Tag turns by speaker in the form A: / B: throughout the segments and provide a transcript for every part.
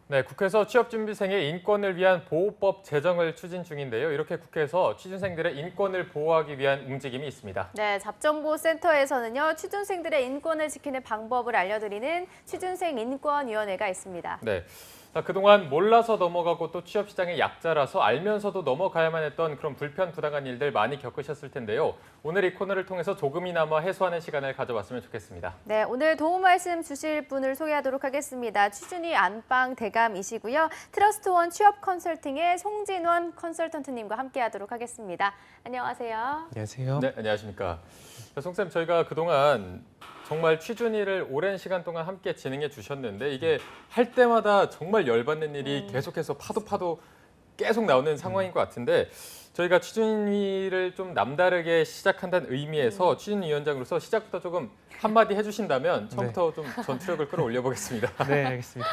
A: 네, 국회에서 취업준비생의 인권을 위한 보호법 제정을 추진 중인데요. 이렇게 국회에서 취준생들의 인권을 보호하기 위한 움직임이 있습니다.
B: 네, 잡정보센터에서는요, 취준생들의 인권을 지키는 방법을 알려드리는 취준생 인권위원회가 있습니다.
A: 네. 자, 그동안 몰라서 넘어가고 또 취업시장의 약자라서 알면서도 넘어가야만 했던 그런 불편부당한 일들 많이 겪으셨을 텐데요. 오늘 이 코너를 통해서 조금이나마 해소하는 시간을 가져봤으면 좋겠습니다.
B: 네, 오늘 도움 말씀 주실 분을 소개하도록 하겠습니다. 취준위 안방 대감이시고요. 트러스트원 취업 컨설팅의 송진원 컨설턴트님과 함께하도록 하겠습니다. 안녕하세요.
C: 안녕하세요.
A: 네, 안녕하십니까. 송쌤, 저희가 그동안 정말 취준위를 오랜 시간 동안 함께 진행해 주셨는데 이게 할 때마다 정말 열받는 일이 계속해서 파도 계속 나오는 상황인 것 같은데 저희가 취준위를 좀 남다르게 시작한다는 의미에서 취준위원장으로서 시작부터 조금 한마디 해주신다면 처음부터 좀 전투력을 끌어올려 보겠습니다.
C: 네, 알겠습니다.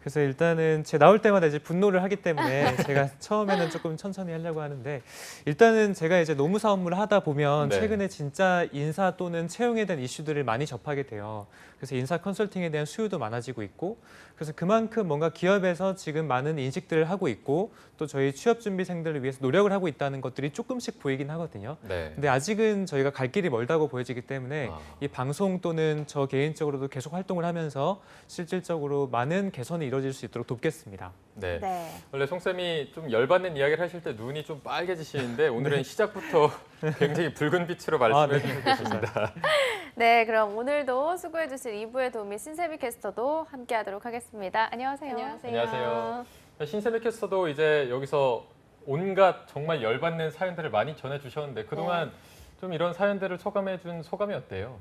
C: 그래서 일단은 제 나올 때마다 이제 분노를 하기 때문에 제가 처음에는 조금 천천히 하려고 하는데 일단은 제가 이제 노무사 업무를 하다 보면
A: 네.
C: 최근에 진짜 인사 또는 채용에 대한 이슈들을 많이 접하게 돼요. 그래서 인사 컨설팅에 대한 수요도 많아지고 있고 그래서 그만큼 뭔가 기업에서 지금 많은 인식들을 하고 있고 또 저희 취업준비생들을 위해서 노력을 하고 있다는 것들이 조금씩 보이긴 하거든요.
A: 네.
C: 근데 아직은 저희가 갈 길이 멀다고 보여지기 때문에 이 방송 또는 저 개인적으로도 계속 활동을 하면서 실질적으로 많은 개선이 이루어질 수 있도록 돕겠습니다.
A: 네.
B: 네.
A: 원래 송쌤이 좀 열받는 이야기를 하실 때 눈이 좀 빨개지시는데 오늘은 시작부터 굉장히 붉은 빛으로 말씀해 주시고 계십니다.
B: 네, 그럼 오늘도 수고해 주실 2부의 도우미 신세미 캐스터도 함께하도록 하겠습니다. 안녕하세요.
A: 안녕하세요. 신세미 캐스터도 이제 여기서 온갖 정말 열받는 사연들을 많이 전해주셨는데 그동안 좀 이런 사연들을 소감해 준 소감이 어때요?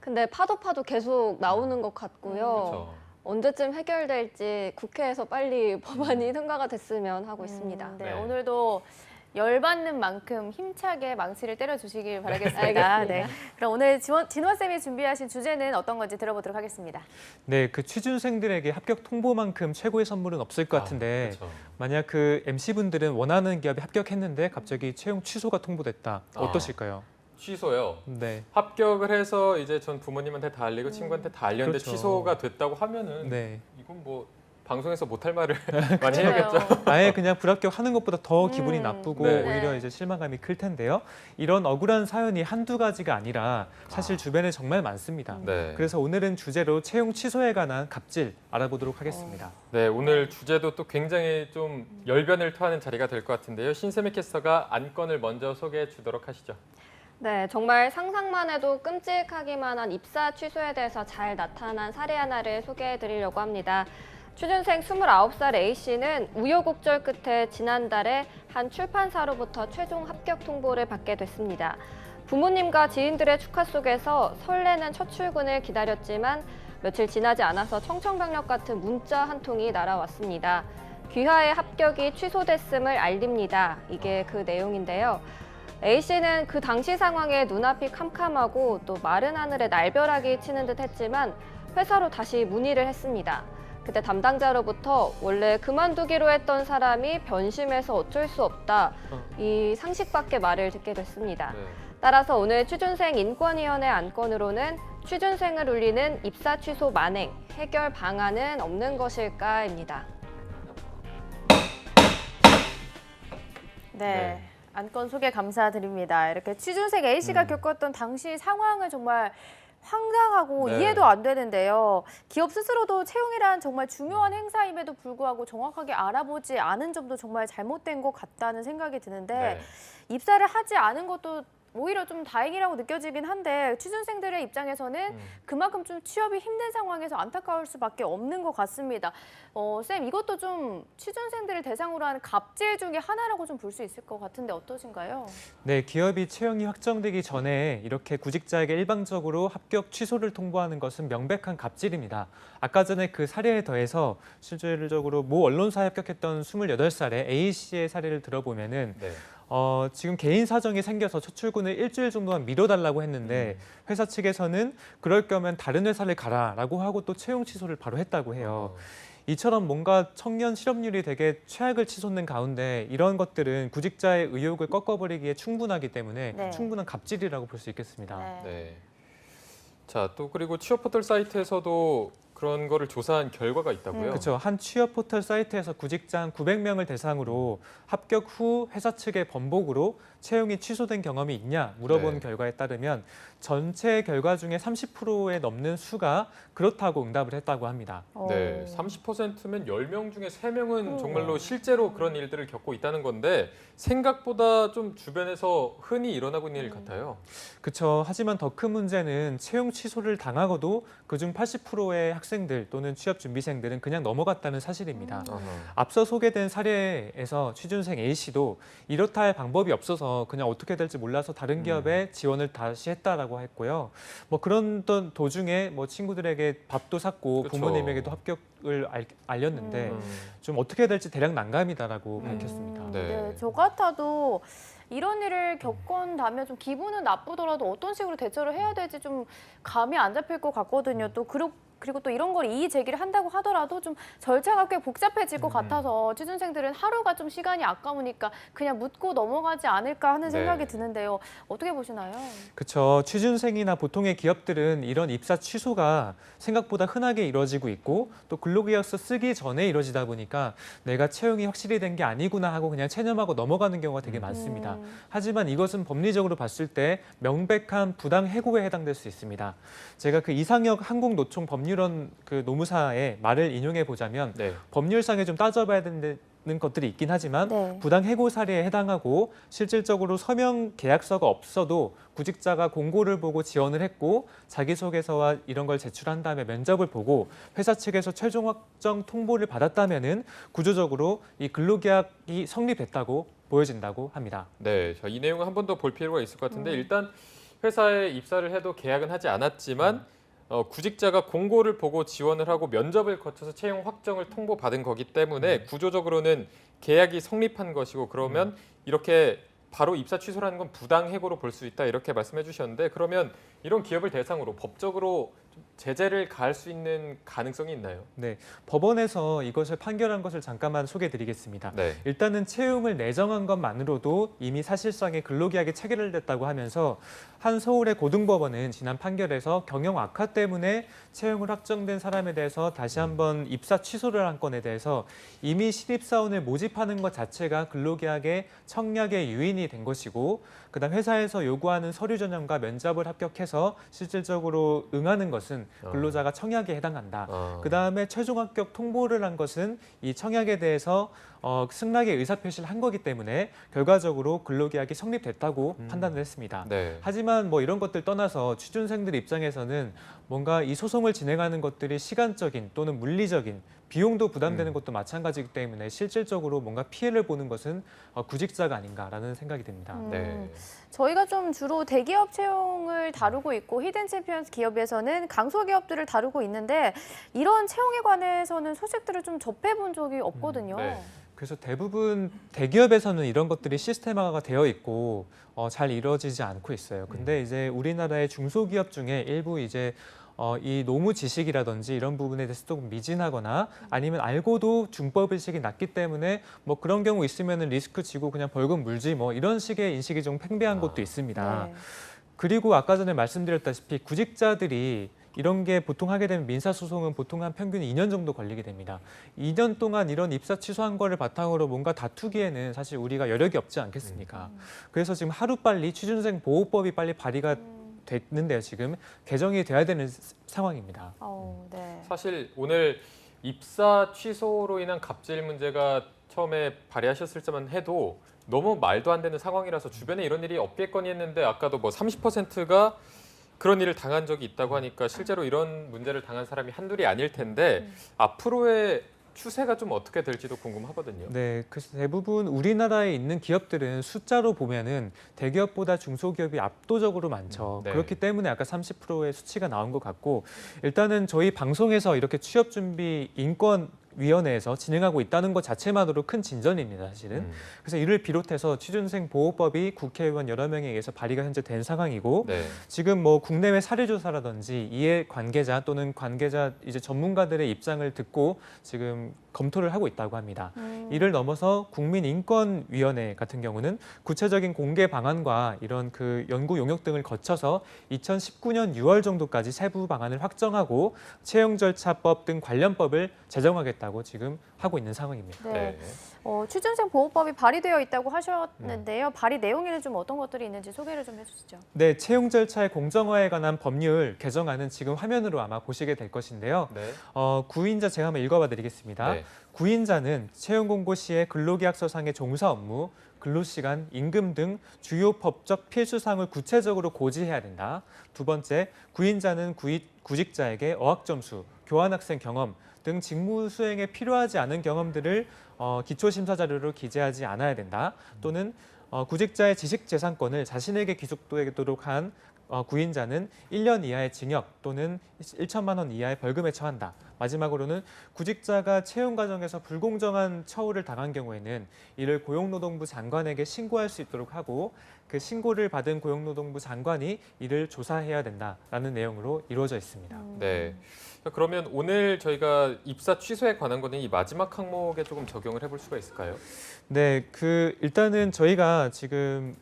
D: 근데 파도 계속 나오는 것 같고요.
A: 그렇죠.
D: 언제쯤 해결될지 국회에서 빨리 법안이 통과가 됐으면 하고 있습니다.
B: 네,
A: 네.
B: 오늘도 열받는 만큼 힘차게 망치를 때려주시길 바라겠습니다.
D: 알겠습니다.
B: 네. 그럼 오늘 진원쌤이 준비하신 주제는 어떤 건지 들어보도록 하겠습니다.
C: 네, 그 취준생들에게 합격 통보만큼 최고의 선물은 없을 것 같은데
A: 그렇죠.
C: 만약 그 MC분들은 원하는 기업이 합격했는데 갑자기 채용 취소가 통보됐다. 어떠실까요?
A: 취소요.
C: 네.
A: 합격을 해서 이제 전 부모님한테 다 알리고 친구한테 다 알렸는데
C: 그렇죠.
A: 취소가 됐다고 하면은
C: 네.
A: 이건 뭐 방송에서 못할 말을 많이 해야겠죠.
C: 아예 그냥 불합격하는 것보다 더 기분이 나쁘고
A: 네.
C: 오히려 이제 실망감이 클 텐데요. 이런 억울한 사연이 한두 가지가 아니라 사실 주변에 정말 많습니다.
A: 네.
C: 그래서 오늘은 주제로 채용 취소에 관한 갑질 알아보도록 하겠습니다.
A: 네, 오늘 주제도 또 굉장히 좀 열변을 토하는 자리가 될 것 같은데요. 신세미 캐스터가 안건을 먼저 소개해 주도록 하시죠.
D: 네, 정말 상상만 해도 끔찍하기만 한 입사 취소에 대해서 잘 나타난 사례 하나를 소개해 드리려고 합니다. 취준생 29살 A씨는 우여곡절 끝에 지난달에 한 출판사로부터 최종 합격 통보를 받게 됐습니다. 부모님과 지인들의 축하 속에서 설레는 첫 출근을 기다렸지만 며칠 지나지 않아서 청천벽력 같은 문자 한 통이 날아왔습니다. 귀하의 합격이 취소됐음을 알립니다. 이게 그 내용인데요. A씨는 그 당시 상황에 눈앞이 캄캄하고 또 마른 하늘에 날벼락이 치는 듯 했지만 회사로 다시 문의를 했습니다. 그때 담당자로부터 원래 그만두기로 했던 사람이 변심해서 어쩔 수 없다. 이 상식 밖의 말을 듣게 됐습니다.
A: 네.
D: 따라서 오늘 취준생 인권위원회 안건으로는 취준생을 울리는 입사 취소 만행, 해결 방안은 없는 것일까입니다.
B: 네. 안건 소개 감사드립니다. 이렇게 취준생 A씨가 겪었던 당시 상황을 정말 황당하고
A: 네.
B: 이해도 안 되는데요. 기업 스스로도 채용이란 정말 중요한 행사임에도 불구하고 정확하게 알아보지 않은 점도 정말 잘못된 것 같다는 생각이 드는데
A: 네.
B: 입사를 하지 않은 것도 오히려 좀 다행이라고 느껴지긴 한데 취준생들의 입장에서는 그만큼 좀 취업이 힘든 상황에서 안타까울 수밖에 없는 것 같습니다. 쌤, 이것도 좀 취준생들을 대상으로 하는 갑질 중에 하나라고 좀 볼 수 있을 것 같은데 어떠신가요?
C: 네, 기업이 채용이 확정되기 전에 이렇게 구직자에게 일방적으로 합격 취소를 통보하는 것은 명백한 갑질입니다. 아까 전에 그 사례에 더해서 실질적으로 모 언론사에 합격했던 28살의 A씨의 사례를 들어보면은
A: 네.
C: 지금 개인 사정이 생겨서 첫 출근을 일주일 정도만 미뤄달라고 했는데 회사 측에서는 그럴 거면 다른 회사를 가라라고 하고 또 채용 취소를 바로 했다고 해요. 이처럼 뭔가 청년 실업률이 되게 최악을 치솟는 가운데 이런 것들은 구직자의 의욕을 꺾어버리기에 충분하기 때문에
B: 네.
C: 충분한 갑질이라고 볼 수 있겠습니다.
A: 네. 자, 또 그리고 취업 포털 사이트에서도 그런 거를 조사한 결과가 있다고요?
C: 그렇죠. 한 취업 포털 사이트에서 구직자 900명을 대상으로 합격 후 회사 측의 번복으로 채용이 취소된 경험이 있냐 물어본
A: 네.
C: 결과에 따르면 전체 결과 중에 30%에 넘는 수가 그렇다고 응답을 했다고 합니다.
A: 네, 30%면 10명 중에 3명은 정말로
B: 오.
A: 실제로 그런 일들을 겪고 있다는 건데 생각보다 좀 주변에서 흔히 일어나고 있는 일 같아요.
C: 그렇죠. 하지만 더 큰 문제는 채용 취소를 당하고도 그중 80%의 학생들 또는 취업 준비생들은 그냥 넘어갔다는 사실입니다. 앞서 소개된 사례에서 취준생 A 씨도 이렇다 할 방법이 없어서 그냥 어떻게 될지 몰라서 다른 기업에 지원을 다시 했다라고 했고요. 뭐 그런 도중에 뭐 친구들에게 밥도 샀고
A: 그쵸.
C: 부모님에게도 합격을 알렸는데 좀 어떻게 해야 될지 대략 난감이다라고 밝혔습니다.
A: 네.
B: 저 같아도 이런 일을 겪은다면 좀 기분은 나쁘더라도 어떤 식으로 대처를 해야 될지 좀 감이 안 잡힐 것 같거든요. 또 그리고 또 이런 걸 이의 제기를 한다고 하더라도 좀 절차가 꽤 복잡해질 것 같아서 취준생들은 하루가 좀 시간이 아까우니까 그냥 묻고 넘어가지 않을까 하는 생각이
A: 네.
B: 드는데요. 어떻게 보시나요?
C: 그렇죠. 취준생이나 보통의 기업들은 이런 입사 취소가 생각보다 흔하게 이루어지고 있고 또 근로계약서 쓰기 전에 이루어지다 보니까 내가 채용이 확실히 된 게 아니구나 하고 그냥 체념하고 넘어가는 경우가 되게 많습니다. 하지만 이것은 법리적으로 봤을 때 명백한 부당 해고에 해당될 수 있습니다. 제가 그 이상혁 한국노총 법률원 그 노무사의 말을 인용해 보자면
A: 네.
C: 법률상에 좀 따져봐야 되는 것들이 있긴 하지만
B: 네.
C: 부당 해고 사례에 해당하고 실질적으로 서명 계약서가 없어도 구직자가 공고를 보고 지원을 했고 자기소개서와 이런 걸 제출한 다음에 면접을 보고 회사 측에서 최종 확정 통보를 받았다면은 구조적으로 이 근로계약이 성립됐다고 보여진다고 합니다.
A: 네, 자, 이 내용을 한 번 더 볼 필요가 있을 것 같은데 일단 회사에 입사를 해도 계약은 하지 않았지만 구직자가 공고를 보고 지원을 하고 면접을 거쳐서 채용 확정을 통보받은 거기 때문에 구조적으로는 계약이 성립한 것이고 그러면 이렇게 바로 입사 취소라는 건 부당 해고로 볼 수 있다 이렇게 말씀해 주셨는데 그러면 이런 기업을 대상으로 법적으로 좀 제재를 가할 수 있는 가능성이 있나요?
C: 네, 법원에서 이것을 판결한 것을 잠깐만 소개해드리겠습니다.
A: 네.
C: 일단은 채용을 내정한 것만으로도 이미 사실상의 근로계약이 체결됐다고 하면서 한 서울의 고등법원은 지난 판결에서 경영 악화 때문에 채용을 확정된 사람에 대해서 다시 한번 입사 취소를 한 건에 대해서 이미 신입사원을 모집하는 것 자체가 근로계약의 청약의 유인이 된 것이고 그다음 회사에서 요구하는 서류 전형과 면접을 합격해서 실질적으로 응하는 것은 근로자가 청약에 해당한다. 그다음에 최종 합격 통보를 한 것은 이 청약에 대해서 승낙의 의사표시를 한 거기 때문에 결과적으로 근로계약이 성립됐다고 판단을 했습니다.
A: 네.
C: 하지만 뭐 이런 것들 떠나서 취준생들 입장에서는 뭔가 이 소송을 진행하는 것들이 시간적인 또는 물리적인 비용도 부담되는 것도 마찬가지이기 때문에 실질적으로 뭔가 피해를 보는 것은 구직자가 아닌가라는 생각이 듭니다.
A: 네.
B: 저희가 좀 주로 대기업 채용을 다루고 있고 히든챔피언스 기업에서는 강소기업들을 다루고 있는데 이런 채용에 관해서는 소식들을 좀 접해본 적이 없거든요.
A: 네.
C: 그래서 대부분 대기업에서는 이런 것들이 시스템화가 되어 있고 잘 이루어지지 않고 있어요. 근데 이제 우리나라의 중소기업 중에 일부 이제 이 노무 지식이라든지 이런 부분에 대해서 조금 미진하거나 아니면 알고도 준법 의식이 낮기 때문에 뭐 그런 경우 있으면은 리스크 지고 그냥 벌금 물지 뭐 이런 식의 인식이 좀 팽배한 것도 있습니다.
B: 네.
C: 그리고 아까 전에 말씀드렸다시피 구직자들이 이런 게 보통 하게 되면 민사소송은 보통 한 평균 2년 정도 걸리게 됩니다. 2년 동안 이런 입사 취소한 거를 바탕으로 뭔가 다투기에는 사실 우리가 여력이 없지 않겠습니까? 그래서 지금 하루빨리 취준생 보호법이 빨리 발의가 됐는데요. 지금 개정이 돼야 되는 상황입니다.
B: 네.
A: 사실 오늘 입사 취소로 인한 갑질 문제가 처음에 발의하셨을 때만 해도 너무 말도 안 되는 상황이라서 주변에 이런 일이 없겠거니 했는데 아까도 뭐 30%가 그런 일을 당한 적이 있다고 하니까 실제로 이런 문제를 당한 사람이 한둘이 아닐 텐데 앞으로의 추세가 좀 어떻게 될지도 궁금하거든요.
C: 네, 그래서 대부분 우리나라에 있는 기업들은 숫자로 보면은 대기업보다 중소기업이 압도적으로 많죠.
A: 네.
C: 그렇기 때문에 아까 30%의 수치가 나온 것 같고 일단은 저희 방송에서 이렇게 취업준비 인권위원회에서 진행하고 있다는 것 자체만으로 큰 진전입니다, 사실은. 그래서 이를 비롯해서 취준생 보호법이 국회의원 여러 명에 의해서 발의가 현재 된 상황이고
A: 네.
C: 지금 뭐 국내외 사례조사라든지 이해 관계자 또는 관계자 이제 전문가들의 입장을 듣고 지금 검토를 하고 있다고 합니다. 이를 넘어서 국민인권위원회 같은 경우는 구체적인 공개 방안과 이런 그 연구 용역 등을 거쳐서 2019년 6월 정도까지 세부 방안을 확정하고 채용절차법 등 관련법을 제정하겠다고 지금 하고 있는 상황입니다.
B: 네. 취준생 보호법이 발의되어 있다고 하셨는데요. 발의 내용에는 좀 어떤 것들이 있는지 소개를 좀 해주시죠.
C: 네, 채용 절차의 공정화에 관한 법률 개정안은 지금 화면으로 아마 보시게 될 것인데요.
A: 네.
C: 구인자 제가 한번 읽어봐 드리겠습니다.
A: 네.
C: 구인자는 채용 공고 시에 근로계약서상의 종사 업무, 근로시간, 임금 등 주요 법적 필수사항을 구체적으로 고지해야 된다. 두 번째, 구인자는 구직자에게 어학점수, 교환학생 경험 등 직무 수행에 필요하지 않은 경험들을 기초심사 자료로 기재하지 않아야 된다. 또는 구직자의 지식재산권을 자신에게 귀속되도록 한 구인자는 1년 이하의 징역 또는 1천만 원 이하의 벌금에 처한다. 마지막으로는 구직자가 채용 과정에서 불공정한 처우를 당한 경우에는 이를 고용노동부 장관에게 신고할 수 있도록 하고 그 신고를 받은 고용노동부 장관이 이를 조사해야 된다라는 내용으로 이루어져 있습니다.
A: 네. 그러면 오늘 저희가 입사 취소에 관한 거는 이 마지막 항목에 조금 적용을 해볼 수가 있을까요?
C: 네, 일단은 저희가 지금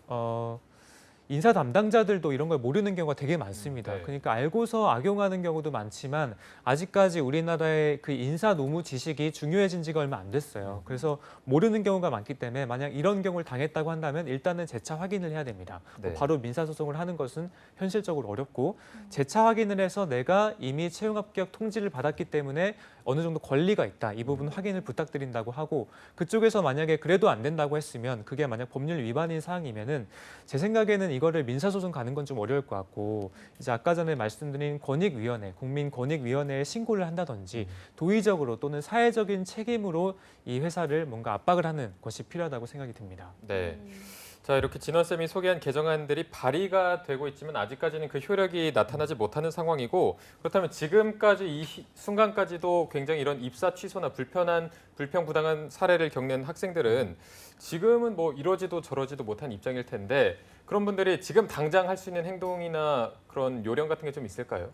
C: 인사 담당자들도 이런 걸 모르는 경우가 되게 많습니다.
A: 네.
C: 그러니까 알고서 악용하는 경우도 많지만 아직까지 우리나라의 그 인사 노무 지식이 중요해진 지가 얼마 안 됐어요. 그래서 모르는 경우가 많기 때문에 만약 이런 경우를 당했다고 한다면 일단은 재차 확인을 해야 됩니다.
A: 네.
C: 바로 민사소송을 하는 것은 현실적으로 어렵고 재차 확인을 해서 내가 이미 채용 합격 통지를 받았기 때문에 어느 정도 권리가 있다. 이 부분 확인을 부탁드린다고 하고 그쪽에서 만약에 그래도 안 된다고 했으면 그게 만약 법률 위반인 사항이면은 제 생각에는 이거를 민사소송 가는 건 좀 어려울 것 같고 이제 아까 전에 말씀드린 권익위원회, 국민권익위원회에 신고를 한다든지 도의적으로 또는 사회적인 책임으로 이 회사를 뭔가 압박을 하는 것이 필요하다고 생각이 듭니다.
A: 네. 자, 이렇게 진원쌤이 소개한 개정안들이 발의가 되고 있지만 아직까지는 그 효력이 나타나지 못하는 상황이고 그렇다면 지금까지 이 순간까지도 굉장히 이런 입사 취소나 불평부당한 사례를 겪는 학생들은 지금은 뭐 이러지도 저러지도 못한 입장일 텐데 그런 분들이 지금 당장 할 수 있는 행동이나 그런 요령 같은 게 좀 있을까요?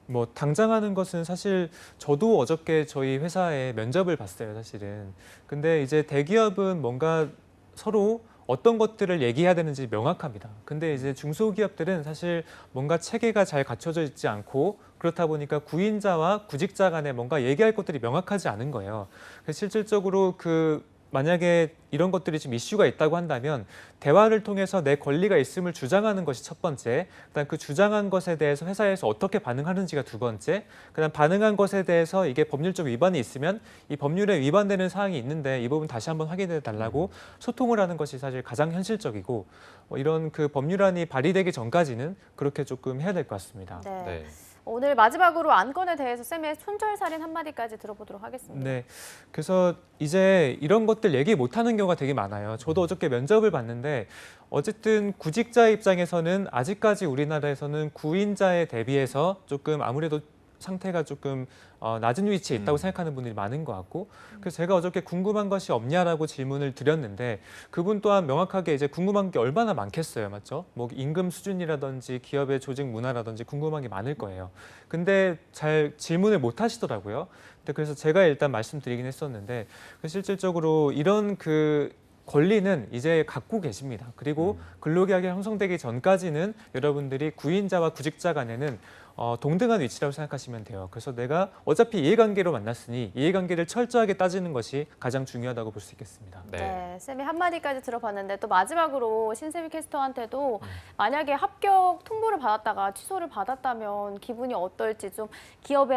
C: 뭐 당장 하는 것은 사실 저도 어저께 저희 회사에 면접을 봤어요, 사실은. 근데 이제 대기업은 뭔가 서로 어떤 것들을 얘기해야 되는지 명확합니다. 근데 이제 중소기업들은 사실 뭔가 체계가 잘 갖춰져 있지 않고 그렇다 보니까 구인자와 구직자 간에 뭔가 얘기할 것들이 명확하지 않은 거예요. 그래서 실질적으로 만약에 이런 것들이 좀 이슈가 있다고 한다면 대화를 통해서 내 권리가 있음을 주장하는 것이 첫 번째, 그다음 그 주장한 것에 대해서 회사에서 어떻게 반응하는지가 두 번째, 그다음 반응한 것에 대해서 이게 법률적 위반이 있으면 이 법률에 위반되는 사항이 있는데 이 부분 다시 한번 확인해 달라고 소통을 하는 것이 사실 가장 현실적이고 이런 그 법률안이 발의되기 전까지는 그렇게 조금 해야 될 것 같습니다.
B: 네.
A: 네.
B: 오늘 마지막으로 안건에 대해서 쌤의 손절살인 한마디까지 들어보도록 하겠습니다.
C: 네, 그래서 이제 이런 것들 얘기 못하는 경우가 되게 많아요. 저도 어저께 면접을 봤는데 어쨌든 구직자 입장에서는 아직까지 우리나라에서는 구인자에 대비해서 조금 아무래도 상태가 조금 낮은 위치에 있다고 생각하는 분들이 많은 것 같고 그래서 제가 어저께 궁금한 것이 없냐라고 질문을 드렸는데 그분 또한 명확하게 이제 궁금한 게 얼마나 많겠어요, 맞죠? 뭐 임금 수준이라든지 기업의 조직 문화라든지 궁금한 게 많을 거예요. 근데 잘 질문을 못 하시더라고요. 근데 그래서 제가 일단 말씀드리긴 했었는데 실질적으로 이런 권리는 이제 갖고 계십니다. 그리고 근로계약이 형성되기 전까지는 여러분들이 구인자와 구직자 간에는 동등한 위치라고 생각하시면 돼요. 그래서 내가 어차피 이해관계로 만났으니 이해관계를 철저하게 따지는 것이 가장 중요하다고 볼 수 있겠습니다.
B: 네, 쌤이 한마디까지 들어봤는데 또 마지막으로 신세미 캐스터한테도 만약에 합격 통보를 받았다가 취소를 받았다면 기분이 어떨지 좀 기업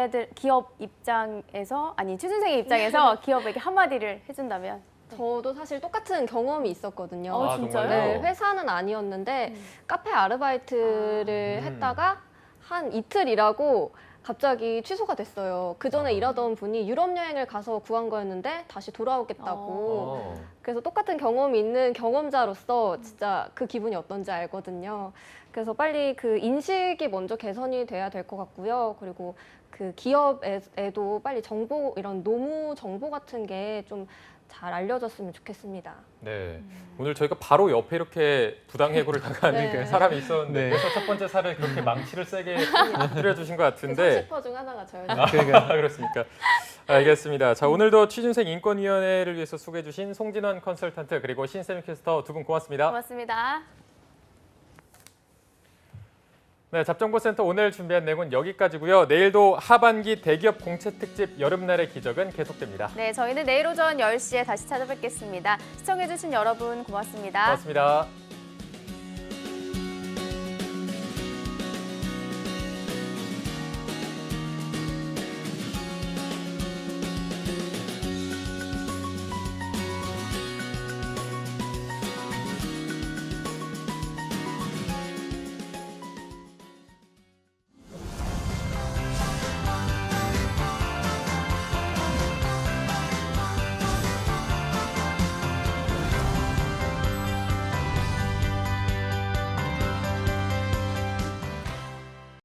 B: 입장에서 아니 취준생의 입장에서 기업에게 한마디를 해준다면.
D: 저도 사실 똑같은 경험이 있었거든요.
B: 아, 진짜요?
D: 네, 회사는 아니었는데 카페 아르바이트를 했다가 한 이틀 일하고 갑자기 취소가 됐어요. 그 전에 일하던 분이 유럽 여행을 가서 구한 거였는데 다시 돌아오겠다고. 그래서 똑같은 경험이 있는 경험자로서 진짜 그 기분이 어떤지 알거든요. 그래서 빨리 그 인식이 먼저 개선이 돼야 될 것 같고요. 그리고 그 기업에도 빨리 정보, 이런 노무 정보 같은 게 좀 잘 알려졌으면 좋겠습니다.
A: 네. 오늘 저희가 바로 옆에 이렇게 부당해고를 당하는
D: 네.
A: 사람이 있었는데
C: 네.
A: 그래서 첫 번째 살을 그렇게 망치를 세게 뿌려주신 것
D: 그
A: 같은데
D: 30% 중 하나가 저였죠.
A: 아, 그렇습니까? 알겠습니다. 자, 오늘도 취준생 인권위원회를 위해서 소개해 주신 송진원 컨설턴트 그리고 신세미 캐스터 두 분 고맙습니다.
B: 고맙습니다.
A: 네, 잡정보센터 오늘 준비한 내용은 여기까지고요. 내일도 하반기 대기업 공채 특집 여름날의 기적은 계속됩니다.
B: 네, 저희는 내일 오전 10시에 다시 찾아뵙겠습니다. 시청해주신 여러분 고맙습니다.
A: 고맙습니다.